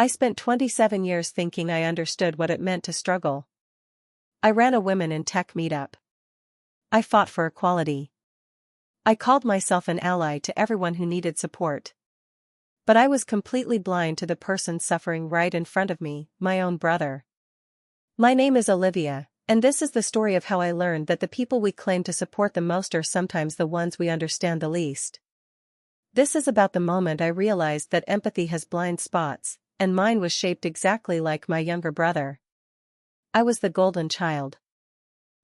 I spent 27 years thinking I understood what it meant to struggle. I ran a women in tech meetup. I fought for equality. I called myself an ally to everyone who needed support. But I was completely blind to the person suffering right in front of me, my own brother. My name is Olivia, and this is the story of how I learned that the people we claim to support the most are sometimes the ones we understand the least. This is about the moment I realized that empathy has blind spots, and mine was shaped exactly like my younger brother. I was the golden child.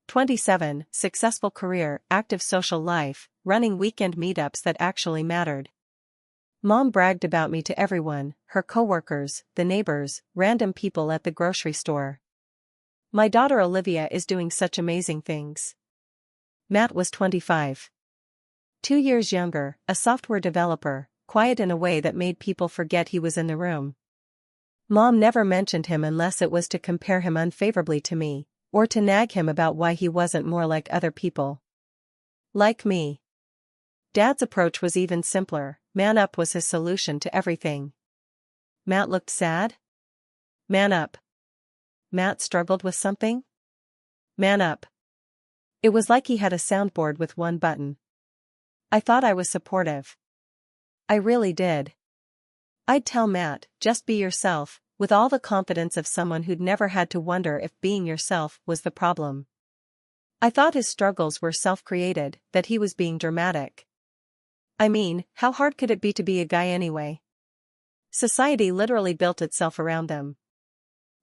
27, successful career, active social life, running weekend meetups that actually mattered. Mom bragged about me to everyone, her coworkers, the neighbors, random people at the grocery store. My daughter Olivia is doing such amazing things. Matt was 25. 2 years younger, a software developer, quiet in a way that made people forget he was in the room. Mom never mentioned him unless it was to compare him unfavorably to me, or to nag him about why he wasn't more like other people. Like me. Dad's approach was even simpler, man up was his solution to everything. Matt looked sad? Man up. Matt struggled with something? Man up. It was like he had a soundboard with one button. I thought I was supportive. I really did. I'd tell Matt, just be yourself, with all the confidence of someone who'd never had to wonder if being yourself was the problem. I thought his struggles were self-created, that he was being dramatic. I mean, how hard could it be to be a guy anyway? Society literally built itself around them.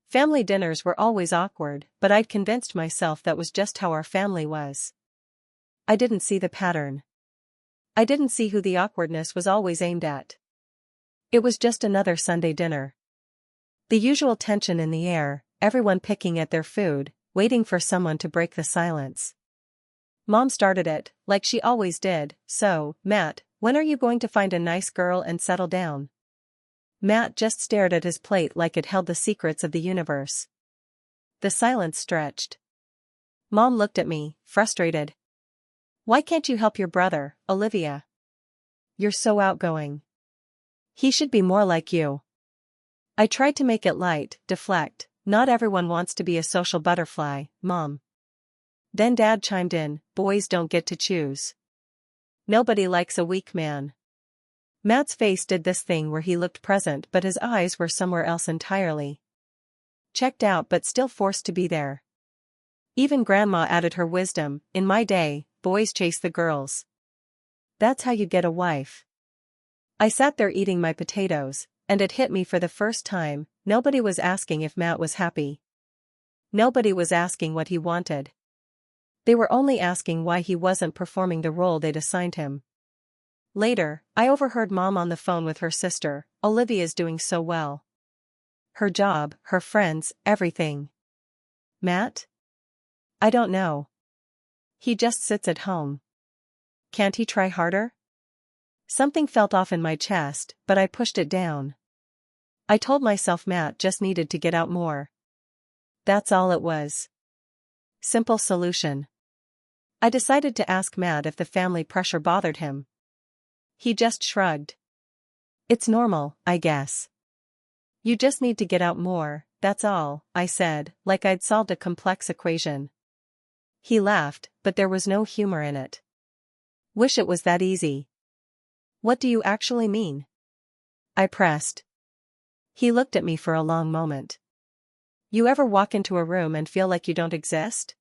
Family dinners were always awkward, but I'd convinced myself that was just how our family was. I didn't see the pattern. I didn't see who the awkwardness was always aimed at. It was just another Sunday dinner. The usual tension in the air, everyone picking at their food, waiting for someone to break the silence. Mom started it, like she always did, so, Matt, when are you going to find a nice girl and settle down? Matt just stared at his plate like it held the secrets of the universe. The silence stretched. Mom looked at me, frustrated. Why can't you help your brother, Olivia? You're so outgoing. He should be more like you. I tried to make it light, deflect. Not everyone wants to be a social butterfly, Mom. Then Dad chimed in, boys don't get to choose. Nobody likes a weak man. Matt's face did this thing where he looked present but his eyes were somewhere else entirely. Checked out but still forced to be there. Even Grandma added her wisdom, in my day, boys chase the girls. That's how you get a wife. I sat there eating my potatoes, and it hit me for the first time, nobody was asking if Matt was happy. Nobody was asking what he wanted. They were only asking why he wasn't performing the role they'd assigned him. Later, I overheard Mom on the phone with her sister. Olivia's doing so well. Her job, her friends, everything. Matt? I don't know. He just sits at home. Can't he try harder? Something felt off in my chest, but I pushed it down. I told myself Matt just needed to get out more. That's all it was. Simple solution. I decided to ask Matt if the family pressure bothered him. He just shrugged. It's normal, I guess. You just need to get out more, that's all, I said, like I'd solved a complex equation. He laughed, but there was no humor in it. Wish it was that easy. What do you actually mean? I pressed. He looked at me for a long moment. You ever walk into a room and feel like you don't exist?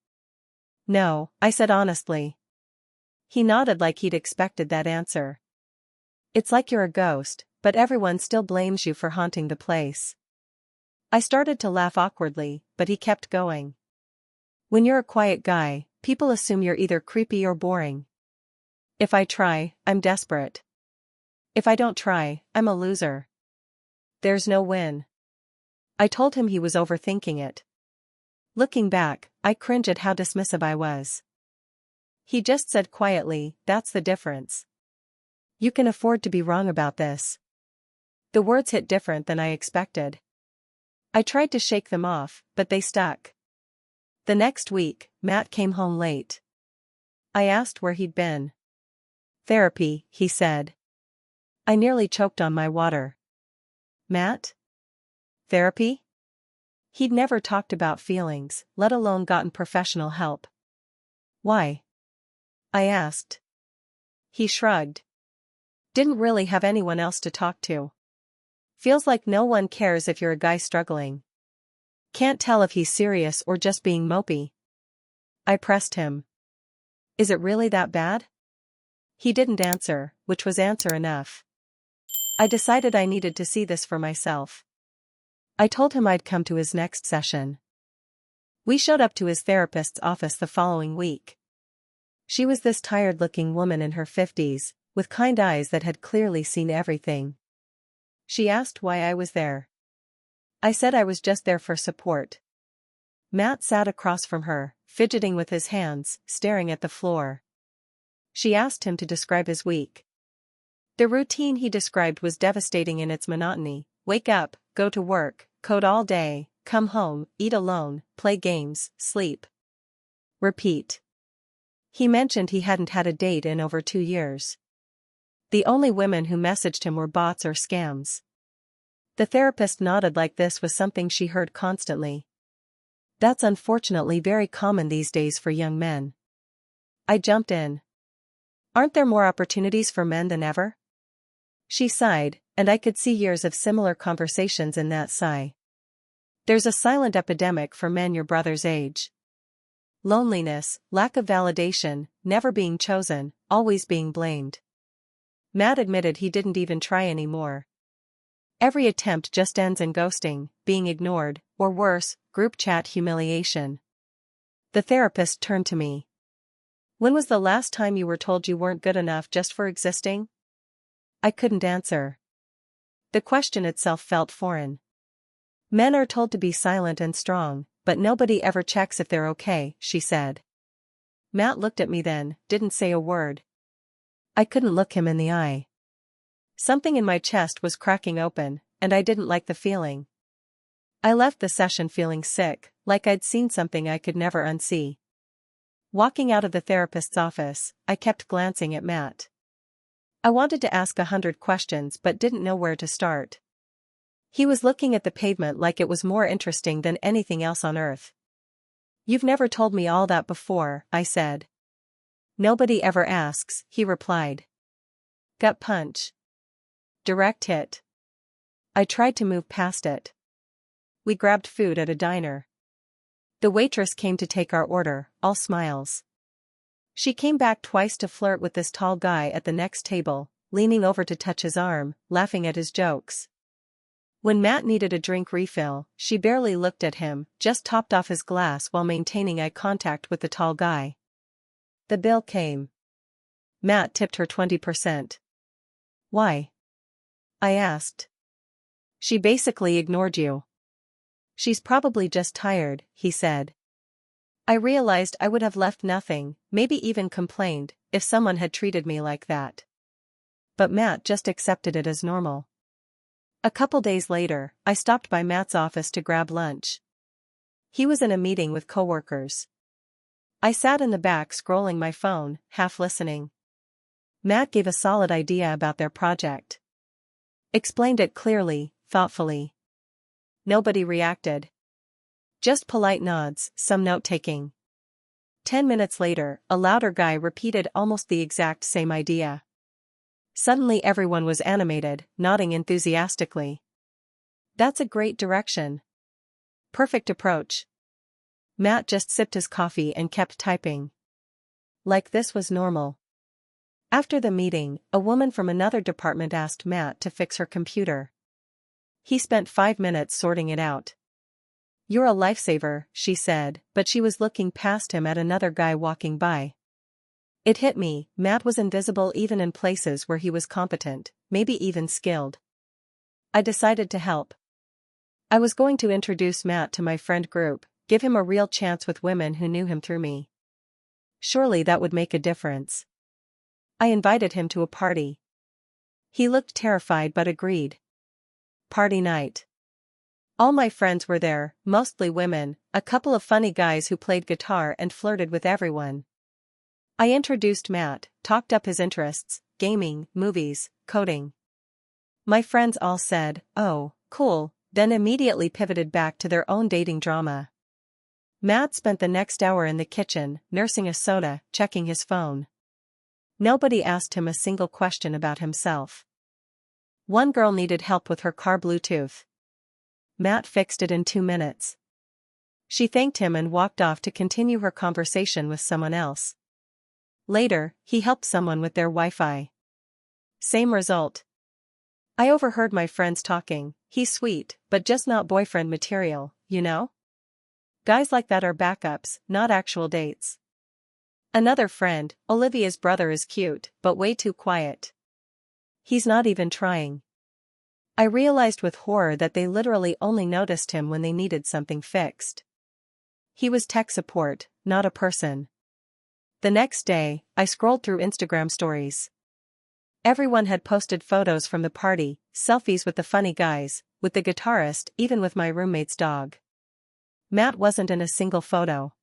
No, I said honestly. He nodded like he'd expected that answer. It's like you're a ghost, but everyone still blames you for haunting the place. I started to laugh awkwardly, but he kept going. When you're a quiet guy, people assume you're either creepy or boring. If I try, I'm desperate. If I don't try, I'm a loser. There's no win. I told him he was overthinking it. Looking back, I cringe at how dismissive I was. He just said quietly, that's the difference. You can afford to be wrong about this. The words hit different than I expected. I tried to shake them off, but they stuck. The next week, Matt came home late. I asked where he'd been. Therapy, he said. I nearly choked on my water. Matt? Therapy? He'd never talked about feelings, let alone gotten professional help. Why? I asked. He shrugged. Didn't really have anyone else to talk to. Feels like no one cares if you're a guy struggling. Can't tell if he's serious or just being mopey. I pressed him. Is it really that bad? He didn't answer, which was answer enough. I decided I needed to see this for myself. I told him I'd come to his next session. We showed up to his therapist's office the following week. She was this tired-looking woman in her 50s, with kind eyes that had clearly seen everything. She asked why I was there. I said I was just there for support. Matt sat across from her, fidgeting with his hands, staring at the floor. She asked him to describe his week. The routine he described was devastating in its monotony. Wake up, go to work, code all day, come home, eat alone, play games, sleep. Repeat. He mentioned he hadn't had a date in over 2 years. The only women who messaged him were bots or scams. The therapist nodded like this was something she heard constantly. That's unfortunately very common these days for young men. I jumped in. Aren't there more opportunities for men than ever? She sighed, and I could see years of similar conversations in that sigh. There's a silent epidemic for men your brother's age. Loneliness, lack of validation, never being chosen, always being blamed. Matt admitted he didn't even try anymore. Every attempt just ends in ghosting, being ignored, or worse, group chat humiliation. The therapist turned to me. When was the last time you were told you weren't good enough just for existing? I couldn't answer. The question itself felt foreign. Men are told to be silent and strong, but nobody ever checks if they're okay, she said. Matt looked at me then, didn't say a word. I couldn't look him in the eye. Something in my chest was cracking open, and I didn't like the feeling. I left the session feeling sick, like I'd seen something I could never unsee. Walking out of the therapist's office, I kept glancing at Matt. I wanted to ask 100 questions but didn't know where to start. He was looking at the pavement like it was more interesting than anything else on earth. You've never told me all that before, I said. Nobody ever asks, he replied. Gut punch. Direct hit. I tried to move past it. We grabbed food at a diner. The waitress came to take our order, all smiles. She came back twice to flirt with this tall guy at the next table, leaning over to touch his arm, laughing at his jokes. When Matt needed a drink refill, she barely looked at him, just topped off his glass while maintaining eye contact with the tall guy. The bill came. Matt tipped her 20%. Why? I asked. She basically ignored you. She's probably just tired, he said. I realized I would have left nothing, maybe even complained, if someone had treated me like that. But Matt just accepted it as normal. A couple days later, I stopped by Matt's office to grab lunch. He was in a meeting with coworkers. I sat in the back scrolling my phone, half listening. Matt gave a solid idea about their project. Explained it clearly, thoughtfully. Nobody reacted. Just polite nods, some note-taking. 10 minutes later, a louder guy repeated almost the exact same idea. Suddenly everyone was animated, nodding enthusiastically. That's a great direction. Perfect approach. Matt just sipped his coffee and kept typing. Like this was normal. After the meeting, a woman from another department asked Matt to fix her computer. He spent 5 minutes sorting it out. You're a lifesaver, she said, but she was looking past him at another guy walking by. It hit me, Matt was invisible even in places where he was competent, maybe even skilled. I decided to help. I was going to introduce Matt to my friend group, give him a real chance with women who knew him through me. Surely that would make a difference. I invited him to a party. He looked terrified but agreed. Party night. All my friends were there, mostly women, a couple of funny guys who played guitar and flirted with everyone. I introduced Matt, talked up his interests, gaming, movies, coding. My friends all said, "Oh, cool, then immediately pivoted back to their own dating drama. Matt spent the next hour in the kitchen, nursing a soda, checking his phone. Nobody asked him a single question about himself. One girl needed help with her car Bluetooth. Matt fixed it in 2 minutes. She thanked him and walked off to continue her conversation with someone else. Later, he helped someone with their Wi-Fi. Same result. I overheard my friends talking, he's sweet, but just not boyfriend material, you know? Guys like that are backups, not actual dates. Another friend, Olivia's brother is cute, but way too quiet. He's not even trying. I realized with horror that they literally only noticed him when they needed something fixed. He was tech support, not a person. The next day, I scrolled through Instagram stories. Everyone had posted photos from the party, selfies with the funny guys, with the guitarist, even with my roommate's dog. Matt wasn't in a single photo.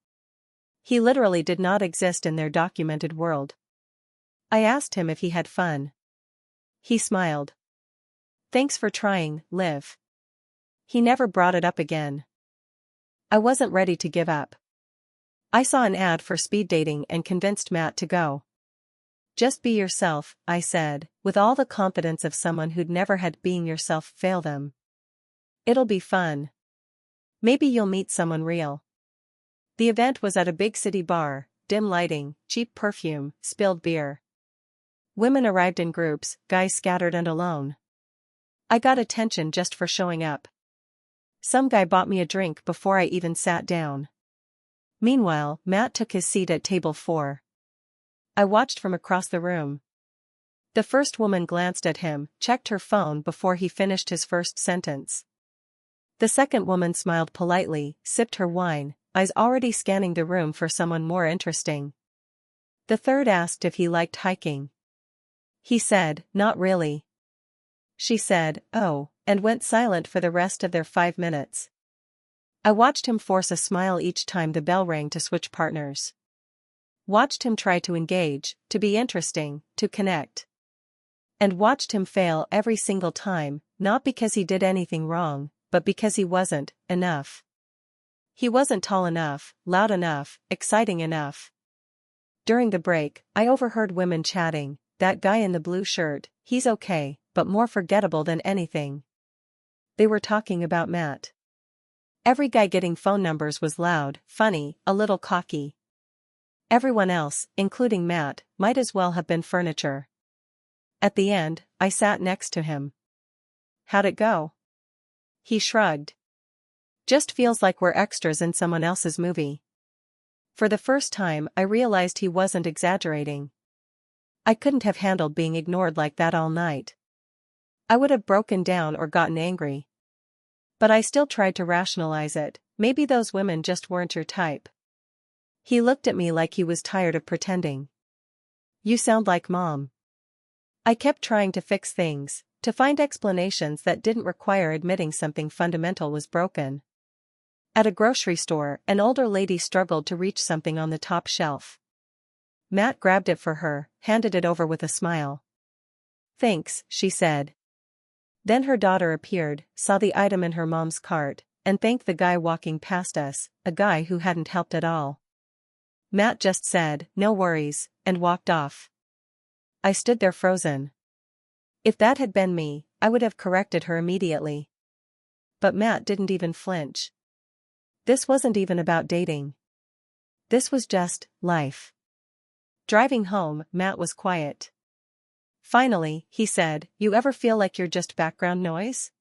He literally did not exist in their documented world. I asked him if he had fun. He smiled. Thanks for trying, Liv. He never brought it up again. I wasn't ready to give up. I saw an ad for speed dating and convinced Matt to go. Just be yourself, I said, with all the confidence of someone who'd never had being yourself fail them. It'll be fun. Maybe you'll meet someone real. The event was at a big city bar, dim lighting, cheap perfume, spilled beer. Women arrived in groups, guys scattered and alone. I got attention just for showing up. Some guy bought me a drink before I even sat down. Meanwhile, Matt took his seat at table 4. I watched from across the room. The first woman glanced at him, checked her phone before he finished his first sentence. The second woman smiled politely, sipped her wine, eyes already scanning the room for someone more interesting. The third asked if he liked hiking. He said, not really. She said, oh, and went silent for the rest of their 5 minutes. I watched him force a smile each time the bell rang to switch partners. Watched him try to engage, to be interesting, to connect. And watched him fail every single time, not because he did anything wrong, but because he wasn't enough. He wasn't tall enough, loud enough, exciting enough. During the break, I overheard women chatting, that guy in the blue shirt, he's okay, but more forgettable than anything. They were talking about Matt. Every guy getting phone numbers was loud, funny, a little cocky. Everyone else, including Matt, might as well have been furniture. At the end, I sat next to him. How'd it go? He shrugged. Just feels like we're extras in someone else's movie. For the first time, I realized he wasn't exaggerating. I couldn't have handled being ignored like that all night. I would have broken down or gotten angry. But I still tried to rationalize it, maybe those women just weren't your type. He looked at me like he was tired of pretending. You sound like Mom. I kept trying to fix things, to find explanations that didn't require admitting something fundamental was broken. At a grocery store, an older lady struggled to reach something on the top shelf. Matt grabbed it for her, handed it over with a smile. Thanks, she said. Then her daughter appeared, saw the item in her mom's cart, and thanked the guy walking past us, a guy who hadn't helped at all. Matt just said, no worries, and walked off. I stood there frozen. If that had been me, I would have corrected her immediately. But Matt didn't even flinch. This wasn't even about dating. This was just life. Driving home, Matt was quiet. Finally, he said, you ever feel like you're just background noise?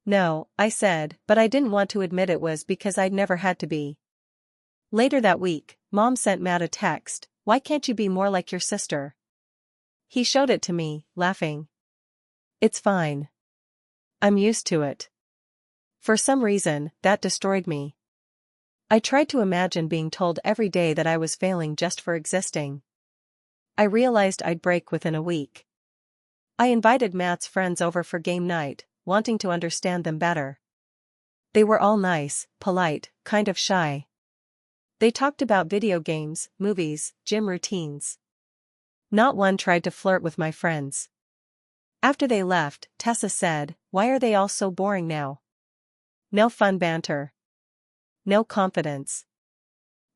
No, I said, but I didn't want to admit it was because I'd never had to be. Later that week, Mom sent Matt a text, why can't you be more like your sister? He showed it to me, laughing. It's fine. I'm used to it. For some reason, that destroyed me. I tried to imagine being told every day that I was failing just for existing. I realized I'd break within a week. I invited Matt's friends over for game night, wanting to understand them better. They were all nice, polite, kind of shy. They talked about video games, movies, gym routines. Not one tried to flirt with my friends. After they left, Tessa said, why are they all so boring now? No fun banter. No confidence.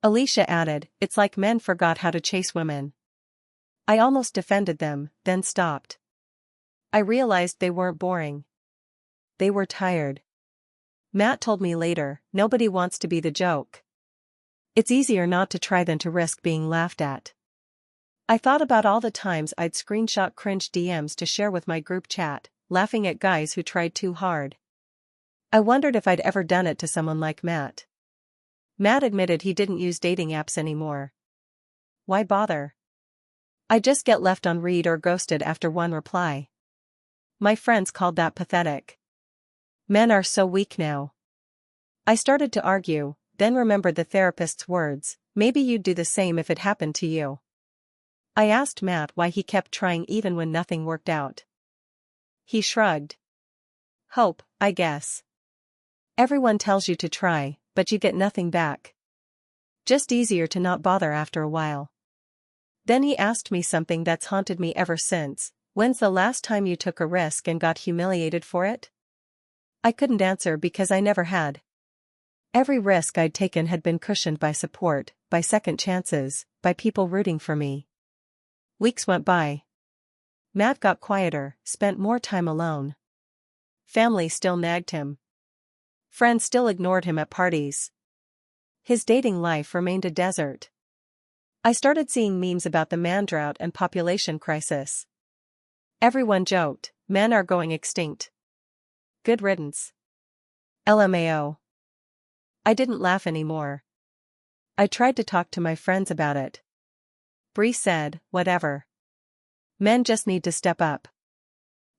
Alicia added, it's like men forgot how to chase women. I almost defended them, then stopped. I realized they weren't boring. They were tired. Matt told me later, nobody wants to be the joke. It's easier not to try than to risk being laughed at. I thought about all the times I'd screenshot cringe DMs to share with my group chat, laughing at guys who tried too hard. I wondered if I'd ever done it to someone like Matt. Matt admitted he didn't use dating apps anymore. Why bother? I just get left on read or ghosted after one reply. My friends called that pathetic. Men are so weak now. I started to argue, then remembered the therapist's words, maybe you'd do the same if it happened to you. I asked Matt why he kept trying even when nothing worked out. He shrugged. Hope, I guess. Everyone tells you to try, but you get nothing back. Just easier to not bother after a while. Then he asked me something that's haunted me ever since, when's the last time you took a risk and got humiliated for it? I couldn't answer because I never had. Every risk I'd taken had been cushioned by support, by second chances, by people rooting for me. Weeks went by. Matt got quieter, spent more time alone. Family still nagged him. Friends still ignored him at parties. His dating life remained a desert. I started seeing memes about the man drought and population crisis. Everyone joked, men are going extinct. Good riddance. LMAO. I didn't laugh anymore. I tried to talk to my friends about it. Bree said, whatever. Men just need to step up.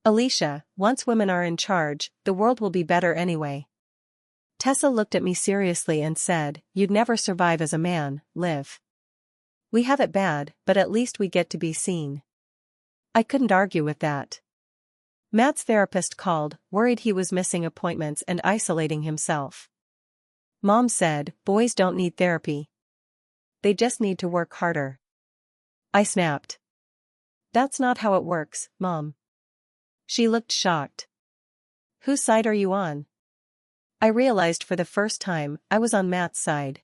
Alicia, once women are in charge, the world will be better anyway. Tessa looked at me seriously and said, you'd never survive as a man, Liv. We have it bad, but at least we get to be seen. I couldn't argue with that. Matt's therapist called, worried he was missing appointments and isolating himself. Mom said, boys don't need therapy. They just need to work harder. I snapped. That's not how it works, Mom. She looked shocked. Whose side are you on? I realized for the first time, I was on Matt's side.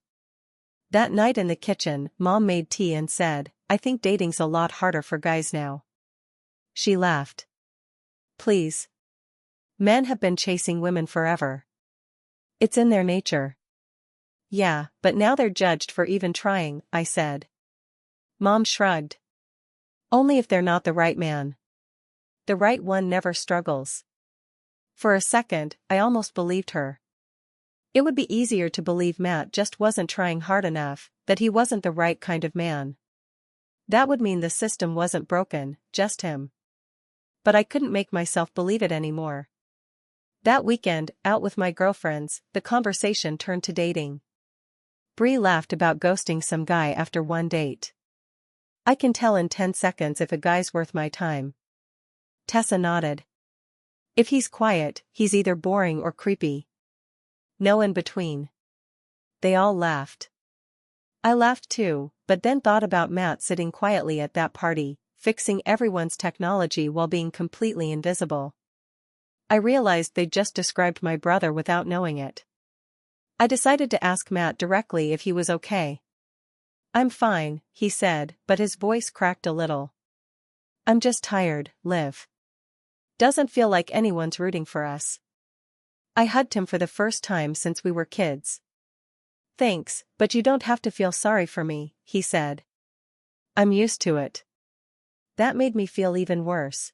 That night in the kitchen, Mom made tea and said, I think dating's a lot harder for guys now. She laughed. Please. Men have been chasing women forever. It's in their nature. Yeah, but now they're judged for even trying, I said. Mom shrugged. Only if they're not the right man. The right one never struggles. For a second, I almost believed her. It would be easier to believe Matt just wasn't trying hard enough, that he wasn't the right kind of man. That would mean the system wasn't broken, just him. But I couldn't make myself believe it anymore. That weekend, out with my girlfriends, the conversation turned to dating. Bree laughed about ghosting some guy after one date. I can tell in 10 seconds if a guy's worth my time. Tessa nodded. If he's quiet, he's either boring or creepy. No in between. They all laughed. I laughed too, but then thought about Matt sitting quietly at that party, fixing everyone's technology while being completely invisible. I realized they'd just described my brother without knowing it. I decided to ask Matt directly if he was okay. I'm fine, he said, but his voice cracked a little. I'm just tired, Liv. Doesn't feel like anyone's rooting for us. I hugged him for the first time since we were kids. Thanks, but you don't have to feel sorry for me, he said. I'm used to it. That made me feel even worse.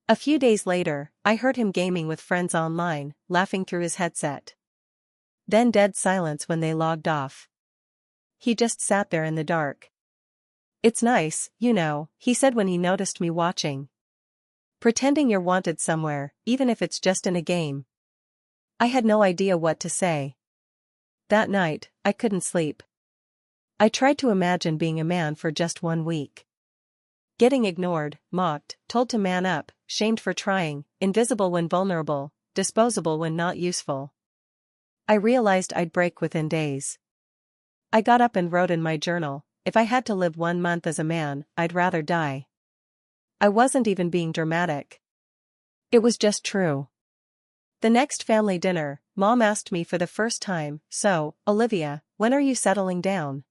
A few days later, I heard him gaming with friends online, laughing through his headset. Then dead silence when they logged off. He just sat there in the dark. It's nice, you know, he said when he noticed me watching. Pretending you're wanted somewhere, even if it's just in a game. I had no idea what to say. That night, I couldn't sleep. I tried to imagine being a man for just 1 week. Getting ignored, mocked, told to man up, shamed for trying, invisible when vulnerable, disposable when not useful. I realized I'd break within days. I got up and wrote in my journal, if I had to live 1 month as a man, I'd rather die. I wasn't even being dramatic. It was just true. The next family dinner, Mom asked me for the first time, "So, Olivia, when are you settling down?"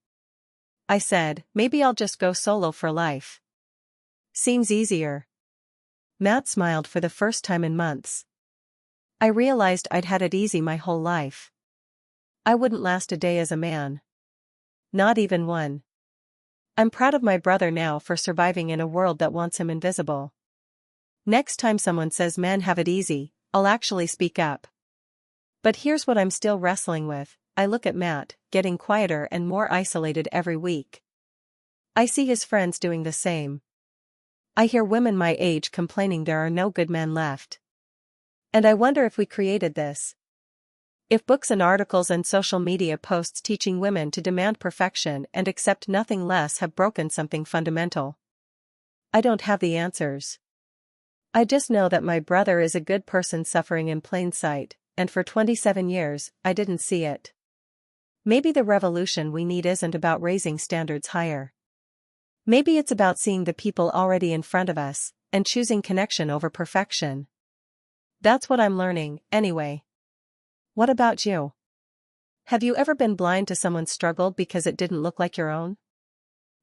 I said, "Maybe I'll just go solo for life. Seems easier." Matt smiled for the first time in months. I realized I'd had it easy my whole life. I wouldn't last a day as a man. Not even one. I'm proud of my brother now for surviving in a world that wants him invisible. Next time someone says men have it easy, I'll actually speak up. But here's what I'm still wrestling with. I look at Matt, getting quieter and more isolated every week. I see his friends doing the same. I hear women my age complaining there are no good men left. And I wonder if we created this. If books and articles and social media posts teaching women to demand perfection and accept nothing less have broken something fundamental. I don't have the answers. I just know that my brother is a good person suffering in plain sight, and for 27 years, I didn't see it. Maybe the revolution we need isn't about raising standards higher. Maybe it's about seeing the people already in front of us, and choosing connection over perfection. That's what I'm learning, anyway. What about you? Have you ever been blind to someone's struggle because it didn't look like your own?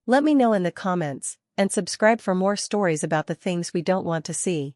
Let me know in the comments, and subscribe for more stories about the things we don't want to see.